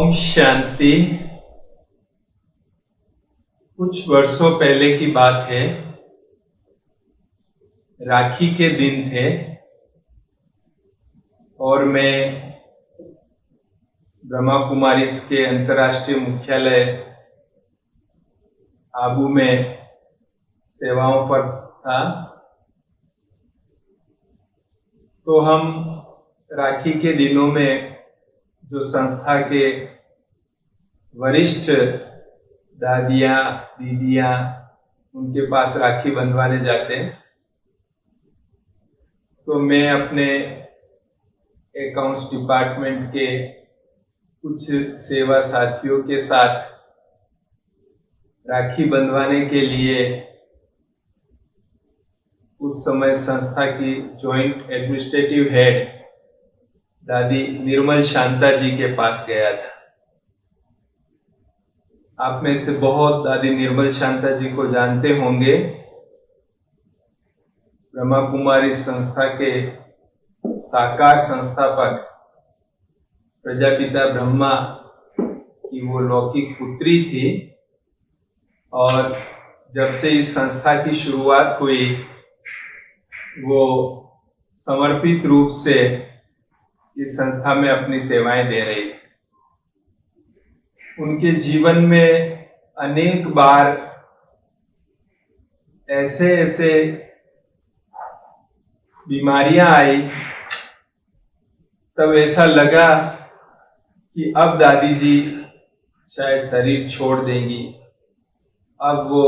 ओम शांति। कुछ वर्षों पहले की बात है। राखी के दिन थे और मैं ब्रह्मा कुमारीज के अंतर्राष्ट्रीय मुख्यालय आबू में सेवाओं पर था। तो हम राखी के दिनों में जो संस्था के वरिष्ठ दादियाँ दीदियाँ उनके पास राखी बंधवाने जाते हैं। तो मैं अपने अकाउंट्स डिपार्टमेंट के कुछ सेवा साथियों के साथ राखी बंधवाने के लिए उस समय संस्था की जॉइंट एडमिनिस्ट्रेटिव हेड दादी निर्मल शांता जी के पास गया था। आप में से बहुत दादी निर्मल शांता जी को जानते होंगे। ब्रह्मा कुमारी संस्था के साकार संस्थापक प्रजापिता ब्रह्मा की वो लौकिक पुत्री थी और जब से इस संस्था की शुरुआत हुई वो समर्पित रूप से इस संस्था में अपनी सेवाएं दे रही थी। उनके जीवन में अनेक बार ऐसे बीमारियां आई, तब ऐसा लगा कि अब दादी जी शायद शरीर छोड़ देंगी, अब वो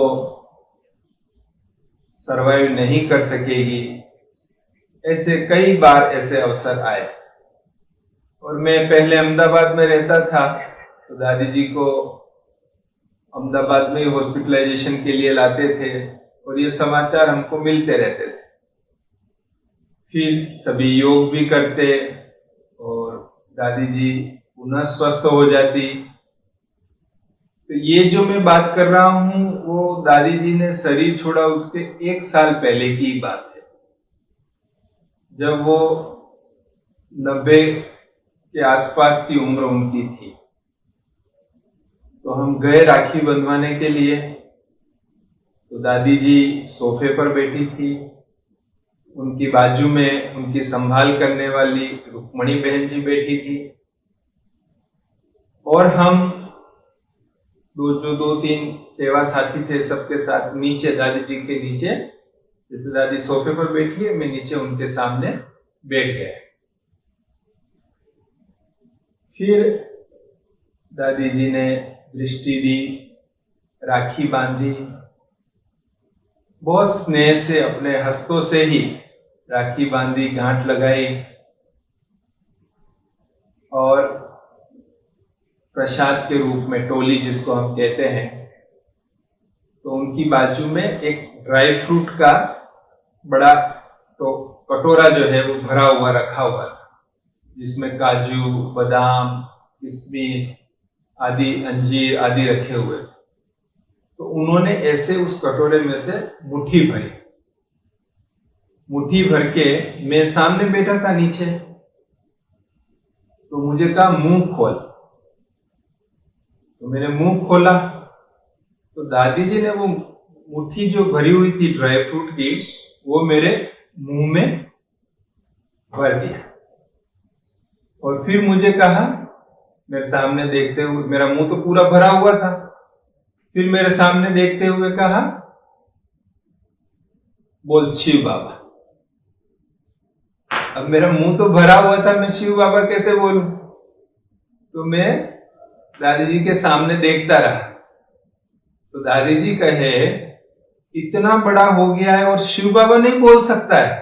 सरवाइव नहीं कर सकेगी। ऐसे कई बार ऐसे अवसर आए और मैं पहले अहमदाबाद में रहता था तो दादी जी को अहमदाबाद में ही हॉस्पिटलाइजेशन के लिए लाते थे और ये समाचार हमको मिलते रहते थे। फिर सभी योग भी करते और दादी जी पुनः स्वस्थ हो जाती। तो ये जो मैं बात कर रहा हूँ वो दादी जी ने शरीर छोड़ा उसके 1 साल पहले की बात है, जब वो 90 के आसपास की उम्र उनकी थी। तो हम गए राखी बंधवाने के लिए। तो दादी जी सोफे पर बैठी थी, उनकी बाजू में उनकी संभाल करने वाली रुक्मणी बहन जी बैठी थी और हम जो 2-3 सेवा साथी थे सबके साथ नीचे दादी जी के नीचे, जैसे दादी सोफे पर बैठी है मैं नीचे उनके सामने बैठ गया। फिर दादी जी ने दृष्टि दी, राखी बांधी, बहुत स्नेह से अपने हस्तों से ही राखी बांधी, गांठ लगाई और प्रसाद के रूप में टोली जिसको हम कहते हैं, तो उनकी बाजू में एक ड्राई फ्रूट का बड़ा तो कटोरा जो है वो भरा हुआ रखा हुआ था, जिसमें काजू बादाम किशमिश आदि अंजीर आदि रखे हुए। तो उन्होंने ऐसे उस कटोरे में से मुट्ठी भर के, मैं सामने बैठा था नीचे, तो मुझे कहा मुंह खोल। तो मैंने मुंह खोला तो दादी जी ने वो मुट्ठी जो भरी हुई थी ड्राई फ्रूट की वो मेरे मुंह में भर दिया और फिर मुझे कहा, मेरे सामने देखते हुए, मेरा मुंह तो पूरा भरा हुआ था, फिर मेरे सामने देखते हुए कहा, बोल शिव बाबा। अब मेरा मुंह तो भरा हुआ था, मैं शिव बाबा कैसे बोलूं? तो मैं दादी जी के सामने देखता रहा। तो दादी जी कहे, इतना बड़ा हो गया है और शिव बाबा नहीं बोल सकता है?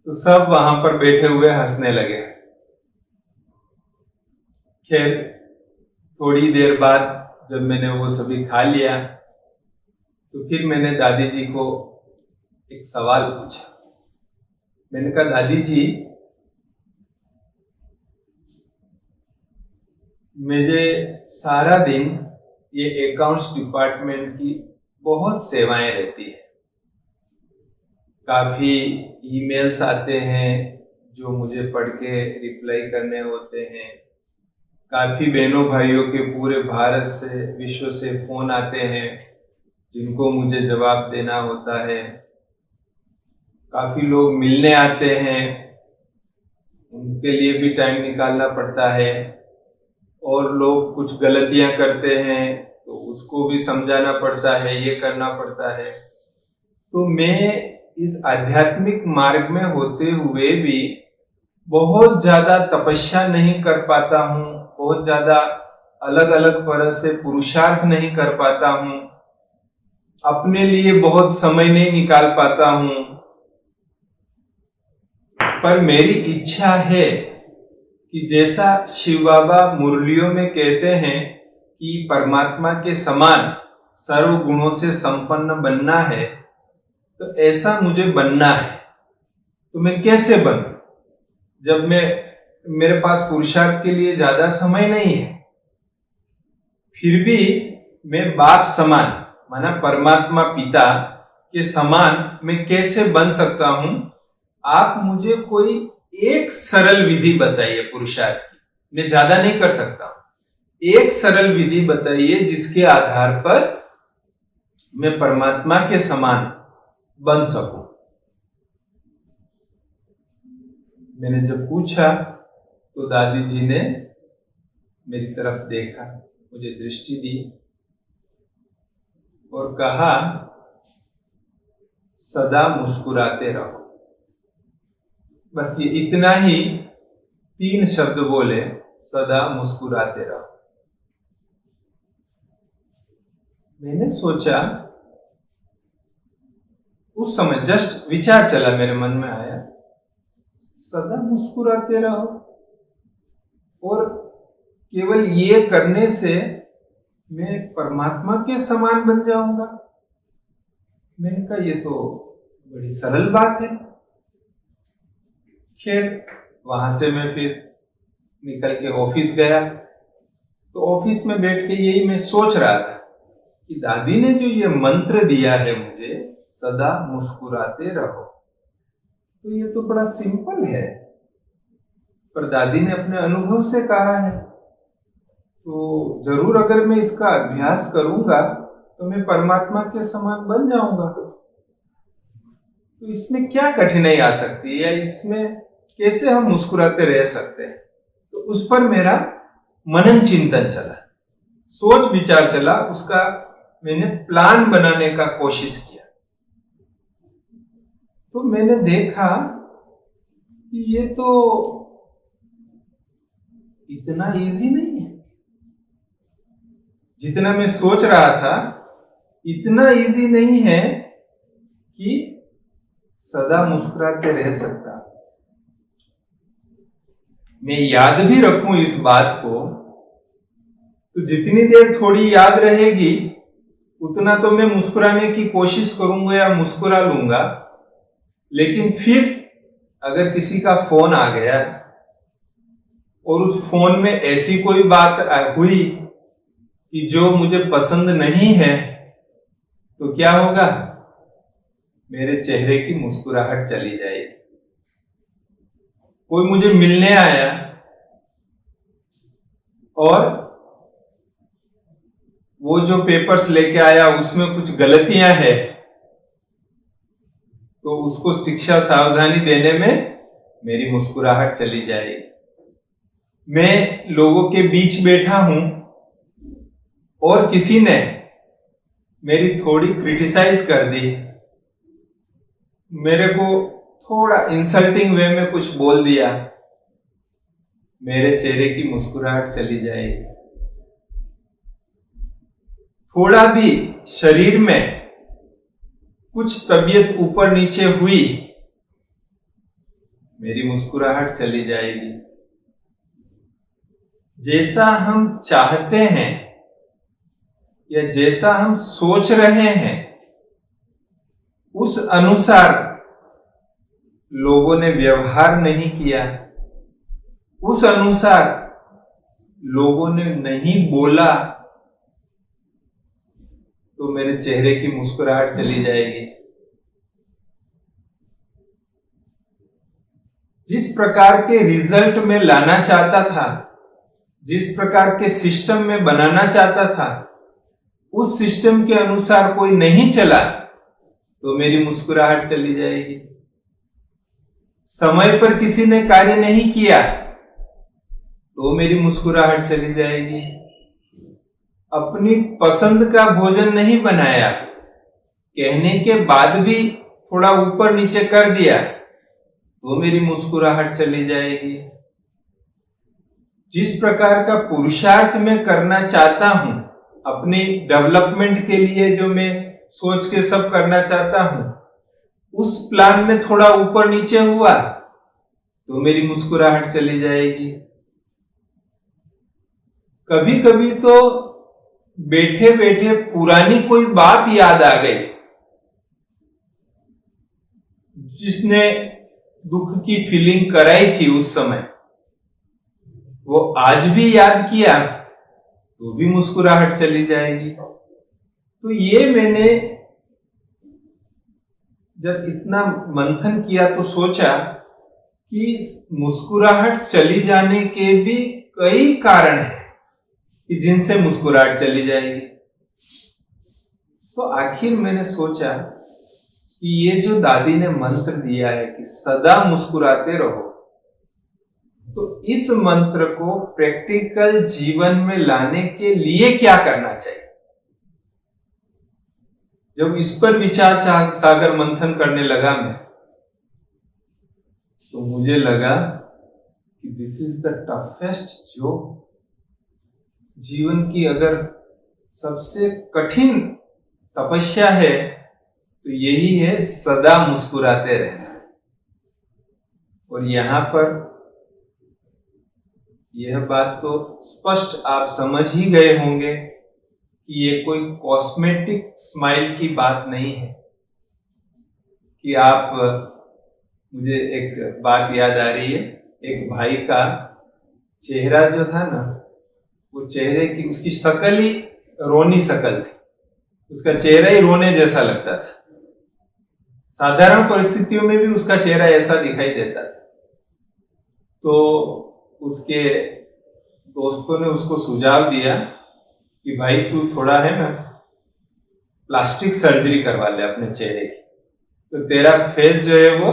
तो सब वहां पर बैठे हुए हंसने लगे। खैर थोड़ी देर बाद जब मैंने वो सभी खा लिया तो फिर मैंने दादी जी को एक सवाल पूछा। मैंने कहा, दादी जी मुझे सारा दिन ये अकाउंट्स डिपार्टमेंट की बहुत सेवाएं रहती है, काफी ईमेल्स आते हैं जो मुझे पढ़ के रिप्लाई करने होते हैं, काफी बहनों भाइयों के पूरे भारत से, विश्व से फोन आते हैं जिनको मुझे जवाब देना होता है। काफी लोग मिलने आते हैं, उनके लिए भी टाइम निकालना पड़ता है। और लोग कुछ गलतियां करते हैं तो उसको भी समझाना पड़ता है, ये करना पड़ता है। तो मैं इस आध्यात्मिक मार्ग में होते हुए भी बहुत ज्यादा तपस्या नहीं कर पाता हूँ, बहुत ज्यादा अलग अलग तरह से पुरुषार्थ नहीं कर पाता हूँ, अपने लिए बहुत समय नहीं निकाल पाता हूँ। पर मेरी इच्छा है कि जैसा शिव बाबा मुरलियों में कहते हैं कि परमात्मा के समान सर्व गुणों से संपन्न बनना है, तो ऐसा मुझे बनना है। तो मैं कैसे बनूं जब मेरे पास पुरुषार्थ के लिए ज्यादा समय नहीं है? फिर भी मैं बाप समान, माना परमात्मा पिता के समान मैं कैसे बन सकता हूं? आप मुझे कोई एक सरल विधि बताइए पुरुषार्थ की। मैं ज्यादा नहीं कर सकता, एक सरल विधि बताइए जिसके आधार पर मैं परमात्मा के समान बन सकूं। मैंने जब पूछा तो दादी जी ने मेरी तरफ देखा, मुझे दृष्टि दी और कहा, सदा मुस्कुराते रहो। बस ये इतना ही 3 शब्द बोले, सदा मुस्कुराते रहो। मैंने सोचा, उस समय जस्ट विचार चला मेरे मन में आया, सदा मुस्कुराते रहो और केवल ये करने से मैं परमात्मा के समान बन जाऊंगा। मैंने कहा ये तो बड़ी सरल बात है। खैर वहां से मैं फिर निकल के ऑफिस गया। तो ऑफिस में बैठ के यही मैं सोच रहा था कि दादी ने जो ये मंत्र दिया है मुझे, सदा मुस्कुराते रहो, तो ये तो बड़ा सिंपल है, पर दादी ने अपने अनुभव से कहा है, तो जरूर अगर मैं इसका अभ्यास करूंगा तो मैं परमात्मा के समान बन जाऊंगा। तो इसमें क्या कठिनाई आ सकती है, या इसमें कैसे हम मुस्कुराते रह सकते हैं? तो उस पर मेरा मनन चिंतन चला, सोच विचार चला, उसका मैंने प्लान बनाने का कोशिश किया। तो मैंने देखा कि ये तो इतना इजी नहीं है जितना मैं सोच रहा था। इतना इजी नहीं है कि सदा मुस्कुराते रह सकता। मैं याद भी रखूं इस बात को, तो जितनी देर थोड़ी याद रहेगी उतना तो मैं मुस्कुराने की कोशिश करूंगा या मुस्कुरा लूंगा। लेकिन फिर अगर किसी का फोन आ गया और उस फोन में ऐसी कोई बात हुई कि जो मुझे पसंद नहीं है, तो क्या होगा? मेरे चेहरे की मुस्कुराहट चली जाएगी। कोई मुझे मिलने आया और वो जो पेपर्स लेके आया उसमें कुछ गलतियां हैं, तो उसको शिक्षा सावधानी देने में मेरी मुस्कुराहट चली जाएगी। मैं लोगों के बीच बैठा हूं और किसी ने मेरी थोड़ी क्रिटिसाइज कर दी, मेरे को थोड़ा इंसल्टिंग वे में कुछ बोल दिया, मेरे चेहरे की मुस्कुराहट चली जाएगी। थोड़ा भी शरीर में कुछ तबीयत ऊपर नीचे हुई, मेरी मुस्कुराहट चली जाएगी। जैसा हम चाहते हैं या जैसा हम सोच रहे हैं, उस अनुसार लोगों ने व्यवहार नहीं किया, उस अनुसार लोगों ने नहीं बोला, तो मेरे चेहरे की मुस्कुराहट चली जाएगी। जिस प्रकार के रिजल्ट में लाना चाहता था, जिस प्रकार के सिस्टम में बनाना चाहता था उस सिस्टम के अनुसार कोई नहीं चला तो मेरी मुस्कुराहट चली जाएगी। समय पर किसी ने कार्य नहीं किया तो मेरी मुस्कुराहट चली जाएगी। अपनी पसंद का भोजन नहीं बनाया, कहने के बाद भी थोड़ा ऊपर नीचे कर दिया तो मेरी मुस्कुराहट चली जाएगी। जिस प्रकार का पुरुषार्थ मैं करना चाहता हूं, अपनी डेवलपमेंट के लिए जो मैं सोच के सब करना चाहता हूं, उस प्लान में थोड़ा ऊपर नीचे हुआ तो मेरी मुस्कुराहट चली जाएगी। कभी कभी तो बैठे बैठे पुरानी कोई बात याद आ गई जिसने दुख की फीलिंग कराई थी उस समय, वो आज भी याद किया तो भी मुस्कुराहट चली जाएगी। तो ये मैंने जब इतना मंथन किया तो सोचा कि मुस्कुराहट चली जाने के भी कई कारण हैं कि जिनसे मुस्कुराहट चली जाएगी। तो आखिर मैंने सोचा कि ये जो दादी ने मंत्र दिया है कि सदा मुस्कुराते रहो, तो इस मंत्र को प्रैक्टिकल जीवन में लाने के लिए क्या करना चाहिए। जब इस पर विचार सागर मंथन करने लगा मैं, तो मुझे लगा कि this is the toughest job. जीवन की अगर सबसे कठिन तपस्या है तो यही है सदा मुस्कुराते रहना। और यहां पर यह बात तो स्पष्ट आप समझ ही गए होंगे कि ये कोई कॉस्मेटिक स्माइल की बात नहीं है कि आप, मुझे एक बात याद आ रही है, एक भाई का चेहरा जो था ना, वो चेहरे की उसकी शक्ल ही रोनी शक्ल थी, उसका चेहरा ही रोने जैसा लगता था। साधारण परिस्थितियों में भी उसका चेहरा ऐसा दिखाई देता था। तो उसके दोस्तों ने उसको सुझाव दिया कि भाई तू थोड़ा है ना प्लास्टिक सर्जरी करवा ले अपने चेहरे की, तो तेरा फेस जो है वो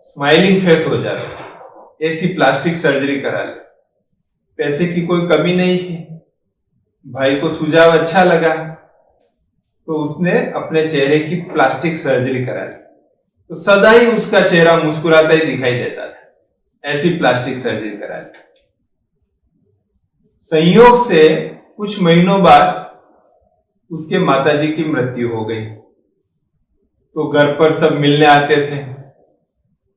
स्माइलिंग फेस हो जाएगा, ऐसी प्लास्टिक सर्जरी करा ले। पैसे की कोई कमी नहीं थी, भाई को सुझाव अच्छा लगा तो उसने अपने चेहरे की प्लास्टिक सर्जरी करा ली। तो सदा ही उसका चेहरा मुस्कुराता ही दिखाई देता था, ऐसी प्लास्टिक सर्जरी करा ली। संयोग से कुछ महीनों बाद उसके माताजी की मृत्यु हो गई। तो घर पर सब मिलने आते थे।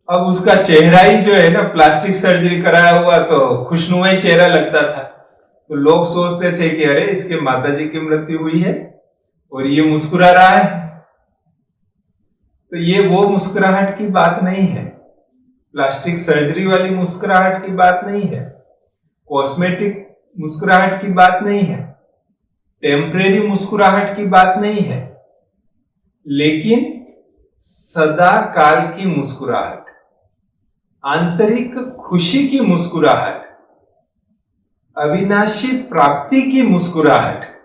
अब उसका चेहरा ही जो है ना प्लास्टिक सर्जरी कराया हुआ, तो खुशनुमा ही चेहरा लगता था। तो लोग सोचते थे कि अरे इसके माताजी की मृत्यु हुई है और ये मुस्कुरा रहा है। तो ये वो मुस्कुराहट की बात नहीं है, प्लास्टिक सर्जरी वाली मुस्कुराहट की बात नहीं है, कॉस्मेटिक मुस्कुराहट की बात नहीं है, टेम्परेरी मुस्कुराहट की बात नहीं है, लेकिन सदा काल की मुस्कुराहट, आंतरिक खुशी की मुस्कुराहट, अविनाशी प्राप्ति की मुस्कुराहट,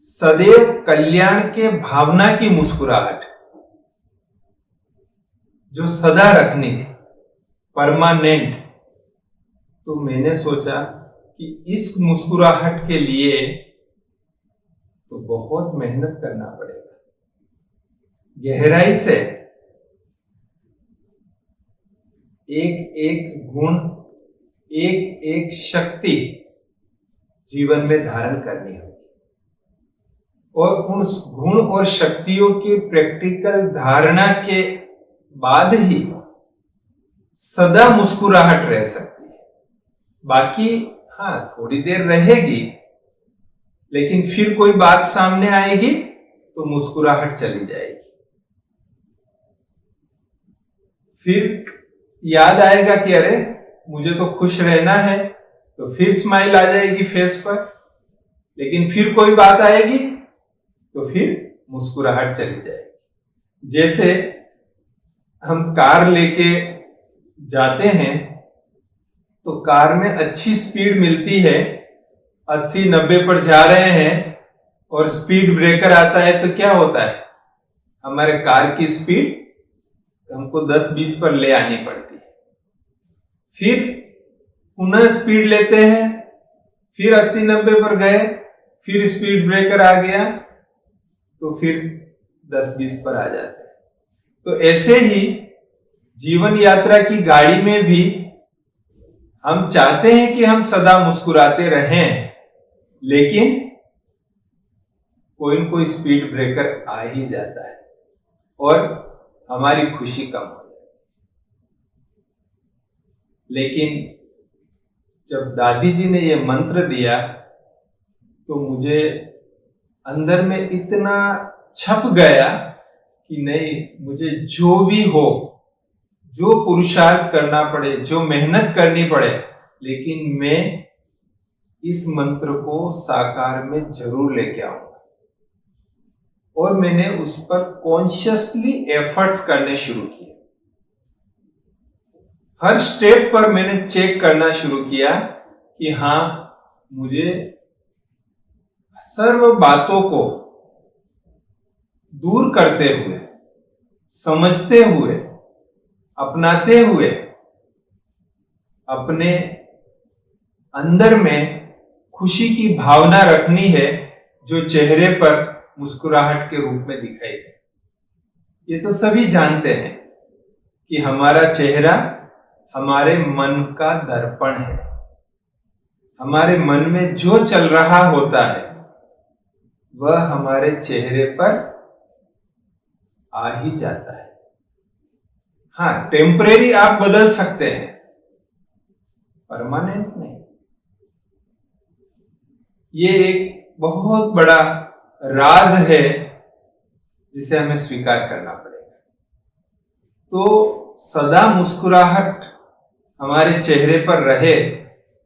सदैव कल्याण के भावना की मुस्कुराहट जो सदा रखनी थी, परमानेंट। तो मैंने सोचा कि इस मुस्कुराहट के लिए तो बहुत मेहनत करना पड़ेगा, गहराई से एक एक गुण, एक एक शक्ति जीवन में धारण करनी होगी। और उन गुण और शक्तियों की प्रैक्टिकल धारणा के बाद ही सदा मुस्कुराहट रह सकती है। बाकी हाँ थोड़ी देर रहेगी, लेकिन फिर कोई बात सामने आएगी तो मुस्कुराहट चली जाएगी। फिर याद आएगा कि अरे मुझे तो खुश रहना है, तो फिर स्माइल आ जाएगी फेस पर। लेकिन फिर कोई बात आएगी तो फिर मुस्कुराहट चली जाएगी। जैसे हम कार लेके जाते हैं तो कार में अच्छी स्पीड मिलती है, 80-90 पर जा रहे हैं और स्पीड ब्रेकर आता है तो क्या होता है, हमारे कार की स्पीड हमको 10-20 पर ले आनी पड़ती है। फिर पुनः स्पीड लेते हैं, फिर 80-90 पर गए, फिर स्पीड ब्रेकर आ गया तो फिर 10-20 पर आ जाते हैं। तो ऐसे ही जीवन यात्रा की गाड़ी में भी हम चाहते हैं कि हम सदा मुस्कुराते रहें, लेकिन कोई न कोई स्पीड ब्रेकर आ ही जाता है और हमारी खुशी कम हो जाती है। लेकिन जब दादी जी ने ये मंत्र दिया तो मुझे अंदर में इतना छप गया कि नहीं, मुझे जो भी हो, जो पुरुषार्थ करना पड़े, जो मेहनत करनी पड़े, लेकिन मैं इस मंत्र को साकार में जरूर लेके आऊंगा। और मैंने उस पर कॉन्शियसली एफर्ट्स करने शुरू किए। हर स्टेप पर मैंने चेक करना शुरू किया कि हाँ, मुझे सर्व बातों को दूर करते हुए, समझते हुए, अपनाते हुए अपने अंदर में खुशी की भावना रखनी है, जो चेहरे पर मुस्कुराहट के रूप में दिखाई दे। ये तो सभी जानते हैं कि हमारा चेहरा हमारे मन का दर्पण है। हमारे मन में जो चल रहा होता है वह हमारे चेहरे पर आ ही जाता है। हाँ, टेम्परेरी आप बदल सकते हैं, परमानेंट नहीं। ये एक बहुत बड़ा राज है जिसे हमें स्वीकार करना पड़ेगा। तो सदा मुस्कुराहट हमारे चेहरे पर रहे।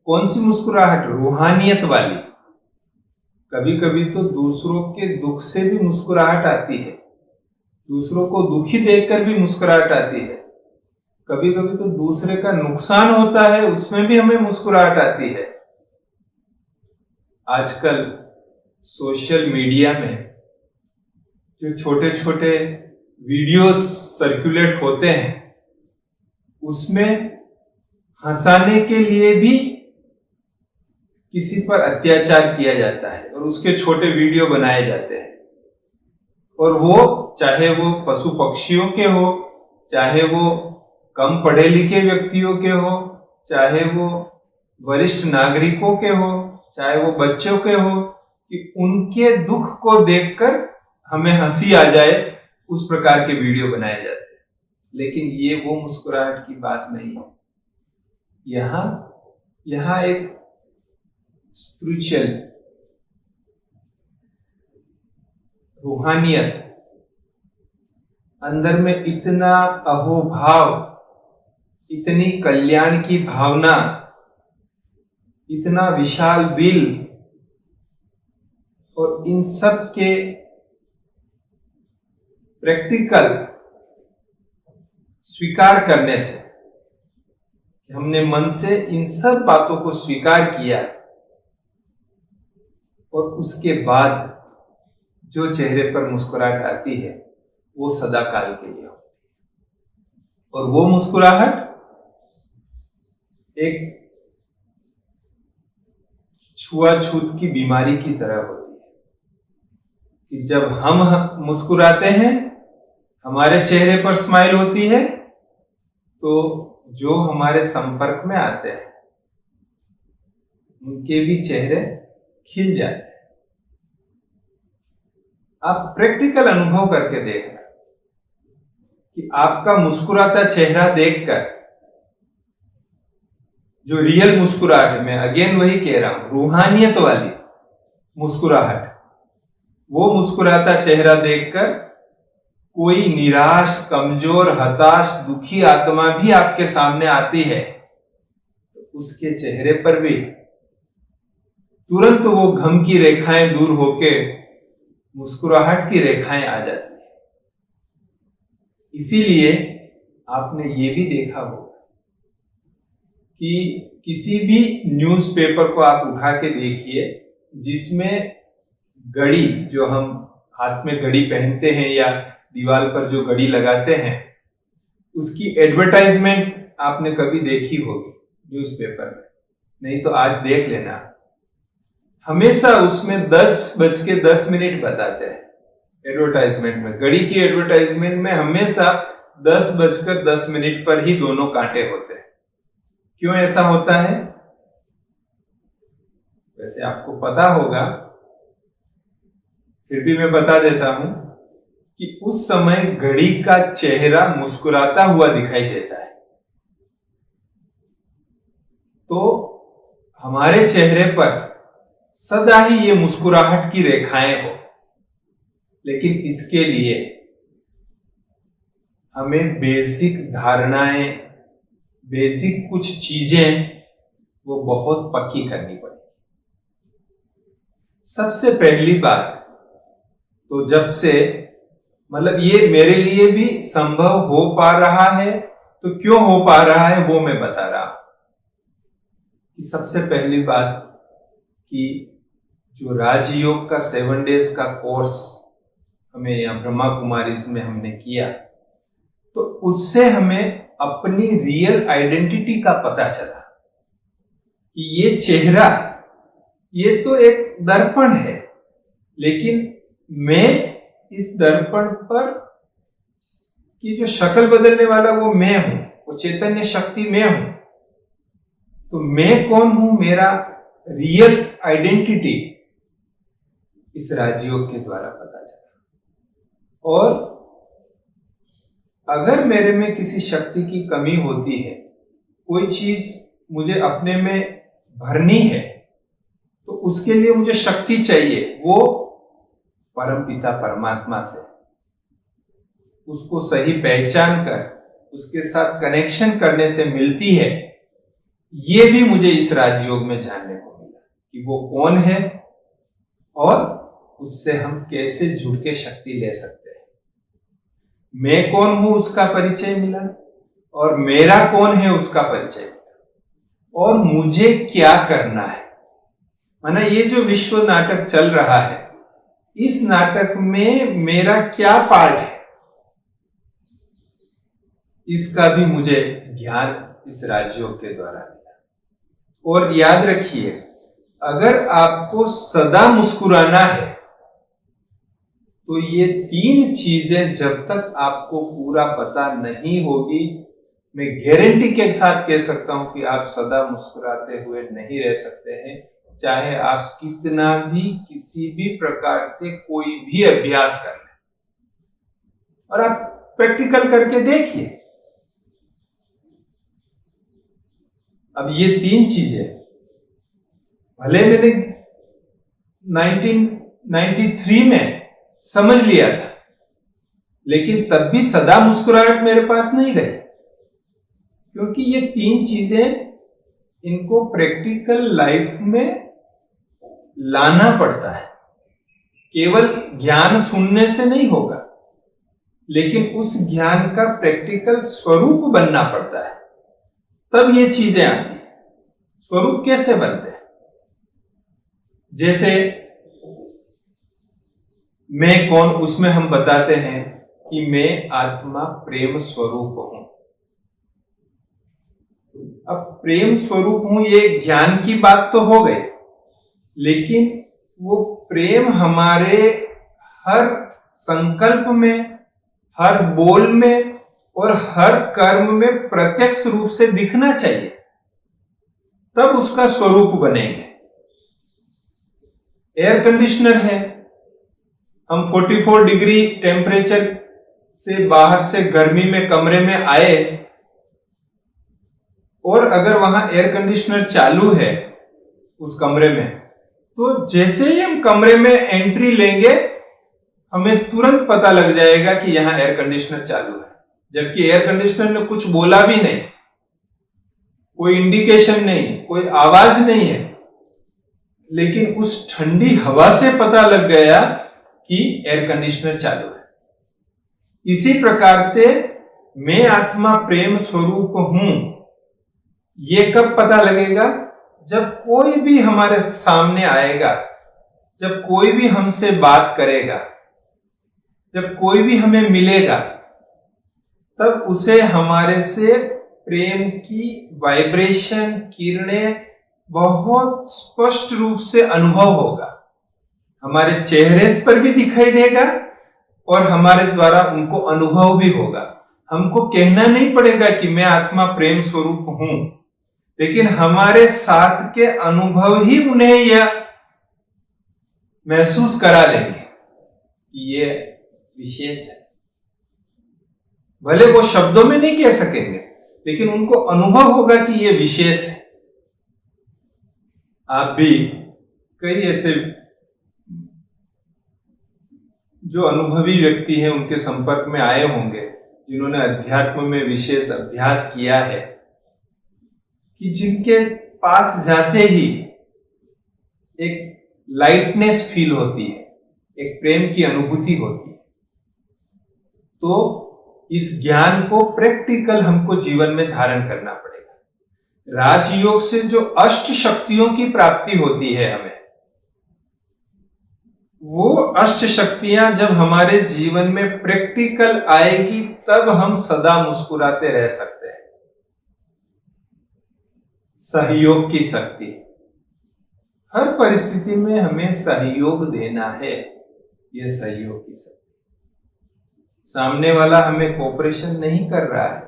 कौन सी मुस्कुराहट? रूहानियत वाली। कभी कभी तो दूसरों के दुख से भी मुस्कुराहट आती है, दूसरों को दुखी देखकर भी मुस्कुराहट आती है। कभी कभी तो दूसरे का नुकसान होता है, उसमें भी हमें मुस्कुराहट आती है। आजकल सोशल मीडिया में जो छोटे छोटे वीडियोस सर्कुलेट होते हैं, उसमें हंसाने के लिए भी किसी पर अत्याचार किया जाता है और उसके छोटे वीडियो बनाए जाते हैं। और वो चाहे वो पशु पक्षियों के हो, चाहे वो कम पढ़े लिखे व्यक्तियों के हो, चाहे वो वरिष्ठ नागरिकों के हो, चाहे वो बच्चों के हो, कि उनके दुख को देखकर हमें हंसी आ जाए, उस प्रकार के वीडियो बनाए जाते हैं। लेकिन ये वो मुस्कुराहट की बात नहीं है। यहां एक स्पिरिचुअल रूहानियत, अंदर में इतना अहोभाव, इतनी कल्याण की भावना, इतना विशाल दिल, और इन सब के प्रैक्टिकल स्वीकार करने से, हमने मन से इन सब बातों को स्वीकार किया और उसके बाद जो चेहरे पर मुस्कुराहट आती है वो सदा काल के लिए होती है। और वो मुस्कुराहट एक छुआछूत की बीमारी की तरह होती है कि जब हम मुस्कुराते हैं, हमारे चेहरे पर स्माइल होती है, तो जो हमारे संपर्क में आते हैं उनके भी चेहरे खिल जाते हैं। आप प्रैक्टिकल अनुभव करके देखना कि आपका मुस्कुराता चेहरा देखकर, जो रियल मुस्कुराहट, मैं अगेन वही कह रहा हूं, रूहानियत वाली मुस्कुराहट, वो मुस्कुराता चेहरा देखकर कोई निराश, कमजोर, हताश, दुखी आत्मा भी आपके सामने आती है, तो उसके चेहरे पर भी तुरंत वो गम की रेखाएं दूर होके मुस्कुराहट की रेखाएं आ जाती है। इसीलिए आपने ये भी देखा होगा कि किसी भी न्यूज़पेपर को आप उठा के देखिए जिसमें घड़ी, जो हम हाथ में घड़ी पहनते हैं या दीवार पर जो घड़ी लगाते हैं, उसकी एडवर्टाइजमेंट आपने कभी देखी होगी न्यूज़पेपर में, नहीं तो आज देख लेना। हमेशा उसमें 10:10 बताते हैं एडवर्टाइजमेंट में। घड़ी की एडवर्टाइजमेंट में हमेशा 10:10 पर ही दोनों कांटे होते हैं। क्यों ऐसा होता है? वैसे आपको पता होगा, फिर भी मैं बता देता हूं कि उस समय घड़ी का चेहरा मुस्कुराता हुआ दिखाई देता है। तो हमारे चेहरे पर सदा ही ये मुस्कुराहट की रेखाएं हो, लेकिन इसके लिए हमें बेसिक धारणाएं, बेसिक कुछ चीजें वो बहुत पक्की करनी पड़ेगी। सबसे पहली बात तो, जब से मतलब ये मेरे लिए भी संभव हो पा रहा है, तो क्यों हो पा रहा है वो मैं बता रहा हूं। कि सबसे पहली बात कि जो राजयोग का 7 डेज का कोर्स हमें यहाँ ब्रह्मा कुमारी में हमने किया, तो उससे हमें अपनी रियल आइडेंटिटी का पता चला कि ये चेहरा, ये तो एक दर्पण है, लेकिन मैं इस दर्पण पर की जो शक्ल बदलने वाला वो मैं हूं, वो चैतन्य शक्ति मैं हूं। तो मैं कौन हूं, मेरा रियल आइडेंटिटी इस राजयोग के द्वारा पता चला। और अगर मेरे में किसी शक्ति की कमी होती है, कोई चीज मुझे अपने में भरनी है, तो उसके लिए मुझे शक्ति चाहिए, वो परमपिता परमात्मा से उसको सही पहचान कर उसके साथ कनेक्शन करने से मिलती है। ये भी मुझे इस राजयोग में जानने को मिला कि वो कौन है और उससे हम कैसे जुड़ के शक्ति ले सकते हैं। मैं कौन हूं उसका परिचय मिला, और मेरा कौन है उसका परिचय मिला, और मुझे क्या करना है। माना ये जो विश्व नाटक चल रहा है, इस नाटक में मेरा क्या पार्ट है, इसका भी मुझे ज्ञान इस राजयोग के द्वारा मिला। और याद रखिए, अगर आपको सदा मुस्कुराना है, तो ये 3 चीजें जब तक आपको पूरा पता नहीं होगी, मैं गारंटी के साथ कह सकता हूं कि आप सदा मुस्कुराते हुए नहीं रह सकते हैं, चाहे आप कितना भी किसी भी प्रकार से कोई भी अभ्यास कर लें। और आप प्रैक्टिकल करके देखिए। अब ये 3 चीजें भले मैंने 1993 में समझ लिया था, लेकिन तब भी सदा मुस्कुराहट मेरे पास नहीं रही, क्योंकि ये 3 चीजें, इनको प्रैक्टिकल लाइफ में लाना पड़ता है। केवल ज्ञान सुनने से नहीं होगा, लेकिन उस ज्ञान का प्रैक्टिकल स्वरूप बनना पड़ता है, तब ये चीजें आती हैं। स्वरूप कैसे बनते हैं? जैसे मैं कौन, उसमें हम बताते हैं कि मैं आत्मा प्रेम स्वरूप हूं। अब प्रेम स्वरूप हूं, ये ज्ञान की बात तो हो गई, लेकिन वो प्रेम हमारे हर संकल्प में, हर बोल में और हर कर्म में प्रत्यक्ष रूप से दिखना चाहिए, तब उसका स्वरूप बनेंगे। एयर कंडीशनर है, हम 44 डिग्री टेम्परेचर से बाहर से गर्मी में कमरे में आए, और अगर वहां एयर कंडीशनर चालू है उस कमरे में, तो जैसे ही हम कमरे में एंट्री लेंगे, हमें तुरंत पता लग जाएगा कि यहां एयर कंडीशनर चालू है, जबकि एयर कंडीशनर ने कुछ बोला भी नहीं, कोई इंडिकेशन नहीं, कोई आवाज नहीं है, लेकिन उस ठंडी हवा से पता लग गया कि एयर कंडीशनर चालू है। इसी प्रकार से मैं आत्मा प्रेम स्वरूप हूं, ये कब पता लगेगा? जब कोई भी हमारे सामने आएगा, जब कोई भी हमसे बात करेगा, जब कोई भी हमें मिलेगा, तब उसे हमारे से प्रेम की वाइब्रेशन, किरणें बहुत स्पष्ट रूप से अनुभव होगा। हमारे चेहरे पर भी दिखाई देगा और हमारे द्वारा उनको अनुभव भी होगा। हमको कहना नहीं पड़ेगा कि मैं आत्मा प्रेम स्वरूप हूं, लेकिन हमारे साथ के अनुभव ही उन्हें यह महसूस करा देंगे कि ये विशेष है। भले वो शब्दों में नहीं कह सकेंगे, लेकिन उनको अनुभव होगा कि ये विशेष है। आप भी कई ऐसे जो अनुभवी व्यक्ति हैं उनके संपर्क में आए होंगे, जिन्होंने अध्यात्म में विशेष अभ्यास किया है, कि जिनके पास जाते ही एक लाइटनेस फील होती है, एक प्रेम की अनुभूति होती है। तो इस ज्ञान को प्रैक्टिकल हमको जीवन में धारण करना पड़ेगा। राजयोग से जो अष्ट शक्तियों की प्राप्ति होती है हमें, वो अष्ट शक्तियां जब हमारे जीवन में प्रैक्टिकल आएगी, तब हम सदा मुस्कुराते रह सकते हैं। सहयोग की शक्ति, हर परिस्थिति में हमें सहयोग देना है। यह सहयोग की शक्ति, सामने वाला हमें कोऑपरेशन नहीं कर रहा है,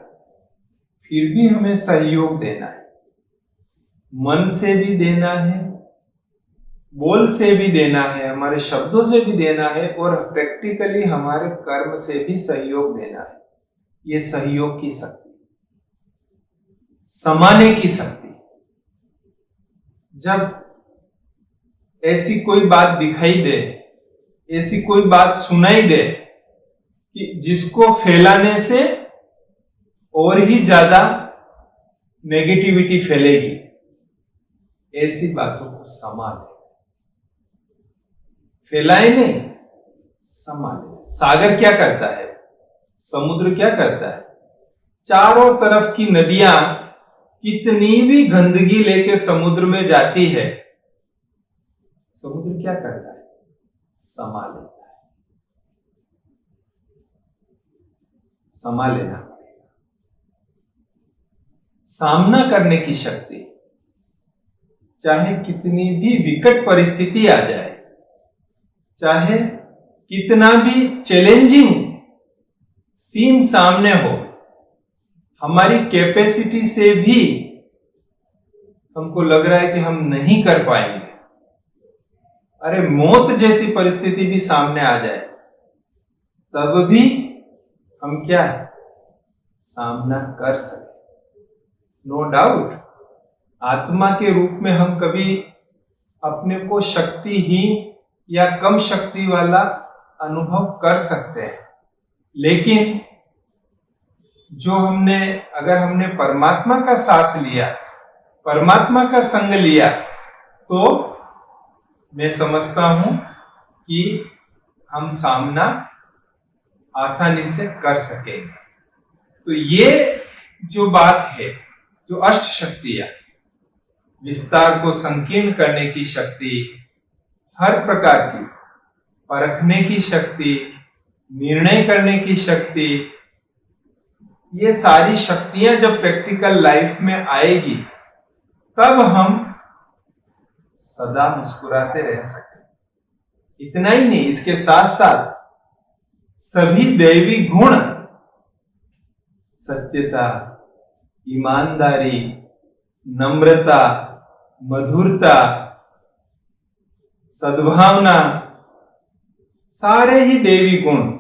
फिर भी हमें सहयोग देना है। मन से भी देना है, बोल से भी देना है, हमारे शब्दों से भी देना है, और प्रैक्टिकली हमारे कर्म से भी सहयोग देना है। ये सहयोग की शक्ति, समाने की शक्ति। जब ऐसी कोई बात दिखाई दे, ऐसी कोई बात सुनाई दे कि जिसको फैलाने से और ही ज्यादा नेगेटिविटी फैलेगी, ऐसी बातों को संभाले, फैलाए नहीं, संभाले। सागर क्या करता है, समुद्र क्या करता है? चारों तरफ की नदियां कितनी भी गंदगी लेके समुद्र में जाती है, समुद्र क्या करता है? संभाल लेता है। संभाल लेना पड़ेगा। सामना करने की शक्ति, चाहे कितनी भी विकट परिस्थिति आ जाए, चाहे कितना भी चैलेंजिंग सीन सामने हो, हमारी कैपेसिटी से भी हमको लग रहा है कि हम नहीं कर पाएंगे, अरे मौत जैसी परिस्थिति भी सामने आ जाए, तब भी हम क्या है? सामना कर सके। नो डाउट, आत्मा के रूप में हम कभी अपने को शक्तिहीन या कम शक्ति वाला अनुभव कर सकते हैं, लेकिन अगर हमने परमात्मा का साथ लिया, परमात्मा का संग लिया, तो मैं समझता हूं कि हम सामना आसानी से कर सकेंगे। तो ये जो बात है, जो अष्ट शक्तियां, विस्तार को संकीर्ण करने की शक्ति, हर प्रकार की परखने की शक्ति, निर्णय करने की शक्ति, ये सारी शक्तियां जब प्रैक्टिकल लाइफ में आएगी, तब हम सदा मुस्कुराते रह सकते। इतना ही नहीं, इसके साथ साथ सभी दैवी गुण, सत्यता, ईमानदारी, नम्रता, मधुरता, सद्भावना, सारे ही दैवी गुण,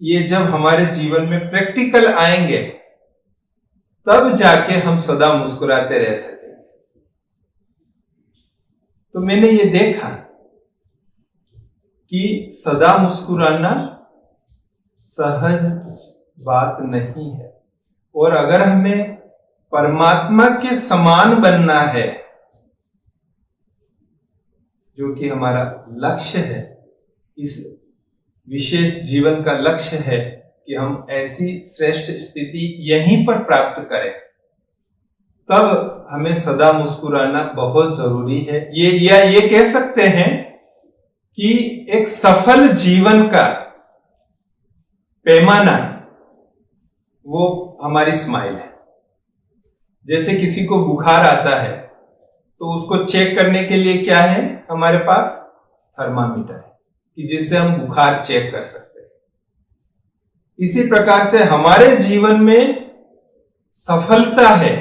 ये जब हमारे जीवन में प्रैक्टिकल आएंगे, तब जाके हम सदा मुस्कुराते रह सकेंगे। तो मैंने ये देखा कि सदा मुस्कुराना सहज बात नहीं है, और अगर हमें परमात्मा के समान बनना है, जो कि हमारा लक्ष्य है, इस विशेष जीवन का लक्ष्य है कि हम ऐसी श्रेष्ठ स्थिति यहीं पर प्राप्त करें, तब हमें सदा मुस्कुराना बहुत जरूरी है। ये कह सकते हैं कि एक सफल जीवन का पैमाना वो हमारी स्माइल है। जैसे किसी को बुखार आता है तो उसको चेक करने के लिए क्या है हमारे पास? थर्मामीटर है, कि जिससे हम बुखार चेक कर सकते हैं। इसी प्रकार से हमारे जीवन में सफलता है,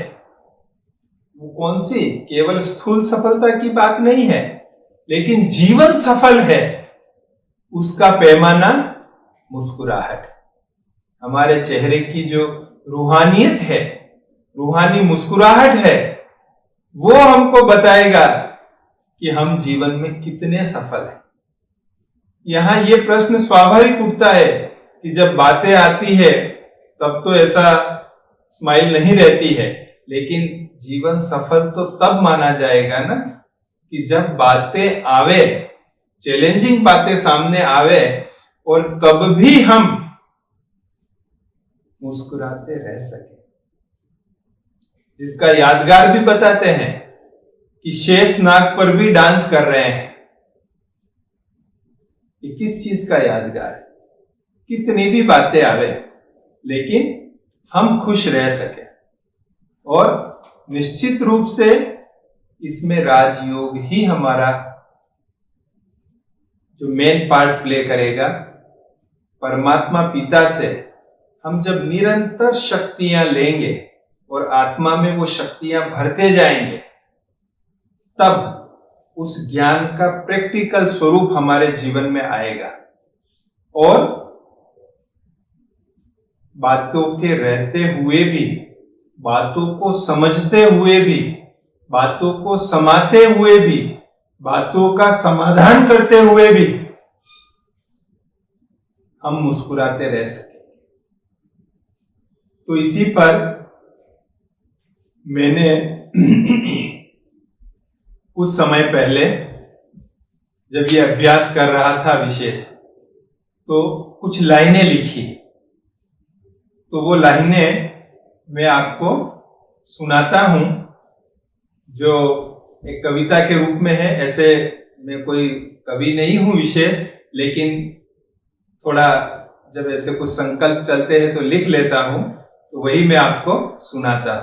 वो कौन सी? केवल स्थूल सफलता की बात नहीं है, लेकिन जीवन सफल है उसका पैमाना मुस्कुराहट। हमारे चेहरे की जो रूहानियत है, रूहानी मुस्कुराहट है, वो हमको बताएगा कि हम जीवन में कितने सफल हैं। यहां ये प्रश्न स्वाभाविक उठता है कि जब बातें आती है तब तो ऐसा स्माइल नहीं रहती है, लेकिन जीवन सफल तो तब माना जाएगा ना कि जब बातें आवे, चैलेंजिंग बातें सामने आवे और तब भी हम मुस्कुराते रह सके। जिसका यादगार भी बताते हैं कि शेष नाग पर भी डांस कर रहे हैं। ये किस चीज का यादगार? कितनी भी बातें आवे लेकिन हम खुश रह सके। और निश्चित रूप से इसमें राजयोग ही हमारा जो मेन पार्ट प्ले करेगा। परमात्मा पिता से हम जब निरंतर शक्तियां लेंगे और आत्मा में वो शक्तियां भरते जाएंगे, तब उस ज्ञान का प्रैक्टिकल स्वरूप हमारे जीवन में आएगा। और बातों के रहते हुए भी, बातों को समझते हुए भी, बातों को समाते हुए भी, बातों का समाधान करते हुए भी हम मुस्कुराते रह सके। तो इसी पर मैंने कुछ समय पहले जब ये अभ्यास कर रहा था विशेष, तो कुछ लाइनें लिखी। तो वो लाइनें मैं आपको सुनाता हूं, जो एक कविता के रूप में है। ऐसे मैं कोई कवि नहीं हूं विशेष, लेकिन थोड़ा जब ऐसे कुछ संकल्प चलते हैं तो लिख लेता हूं, तो वही मैं आपको सुनाता।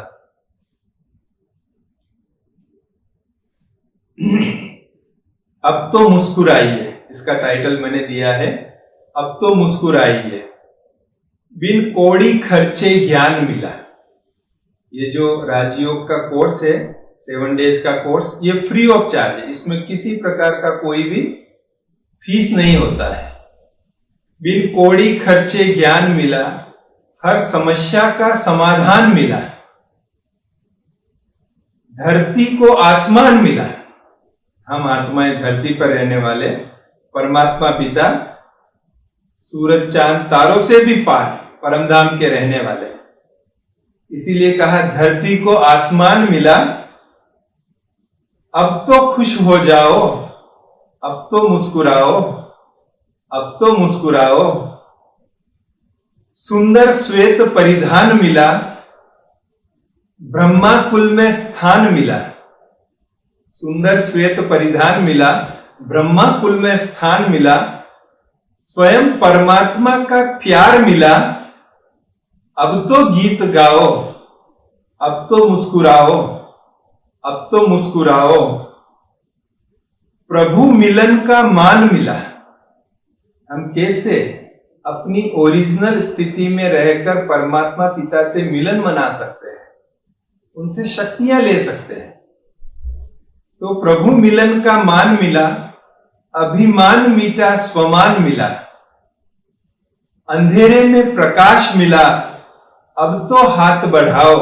अब तो मुस्कुराइए, इसका टाइटल मैंने दिया है अब तो मुस्कुराइए, बिन कौड़ी खर्चे ज्ञान मिला। ये जो राजयोग का कोर्स है, 7 डेज का कोर्स, ये फ्री ऑफ चार्ज है। इसमें किसी प्रकार का कोई भी फीस नहीं होता है। बिन कौड़ी खर्चे ज्ञान मिला, हर समस्या का समाधान मिला, धरती को आसमान मिला। हम आत्माएं धरती पर रहने वाले, परमात्मा पिता सूरज चांद तारों से भी पार परमधाम के रहने वाले। इसीलिए कहा धरती को आसमान मिला, अब तो खुश हो जाओ, अब तो मुस्कुराओ, अब तो मुस्कुराओ। सुंदर श्वेत परिधान मिला, ब्रह्मा कुल में स्थान मिला। सुंदर श्वेत परिधान मिला, ब्रह्मा कुल में स्थान मिला, स्वयं परमात्मा का प्यार मिला। अब तो गीत गाओ, अब तो मुस्कुराओ, अब तो मुस्कुराओ। प्रभु मिलन का मान मिला। हम कैसे अपनी ओरिजिनल स्थिति में रहकर परमात्मा पिता से मिलन मना सकते हैं, उनसे शक्तियां ले सकते हैं। तो प्रभु मिलन का मान मिला, अभिमान मिटा, स्वमान मिला, अंधेरे में प्रकाश मिला। अब तो हाथ बढ़ाओ,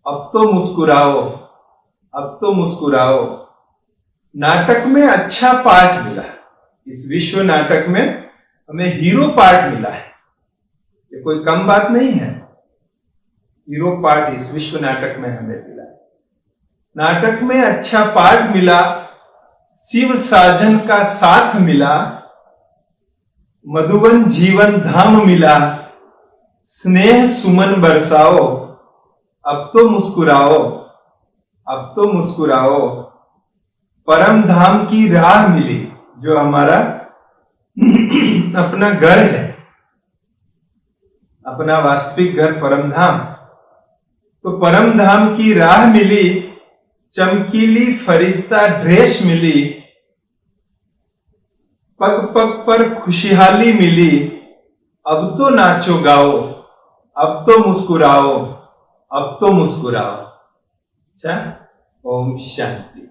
अब तो मुस्कुराओ, अब तो मुस्कुराओ। नाटक में अच्छा पार्ट मिला। इस विश्व नाटक में हमें हीरो पार्ट मिला है, ये कोई कम बात नहीं है। हीरो पार्ट इस विश्व नाटक में हमें मिला। नाटक में अच्छा पार्ट मिला, शिव साजन का साथ मिला, मधुबन जीवन धाम मिला। स्नेह सुमन बरसाओ, अब तो मुस्कुराओ, अब तो मुस्कुराओ, परम धाम की राह मिली, जो हमारा अपना घर है, अपना वास्तविक घर परम धाम, तो परम धाम की राह मिली, चमकीली फरिश्ता ड्रेस मिली, पग पग पर खुशहाली मिली, अब तो नाचो गाओ, अब तो मुस्कुराओ, अब तो मुस्कुराओ। अच्छा, ओम शांति।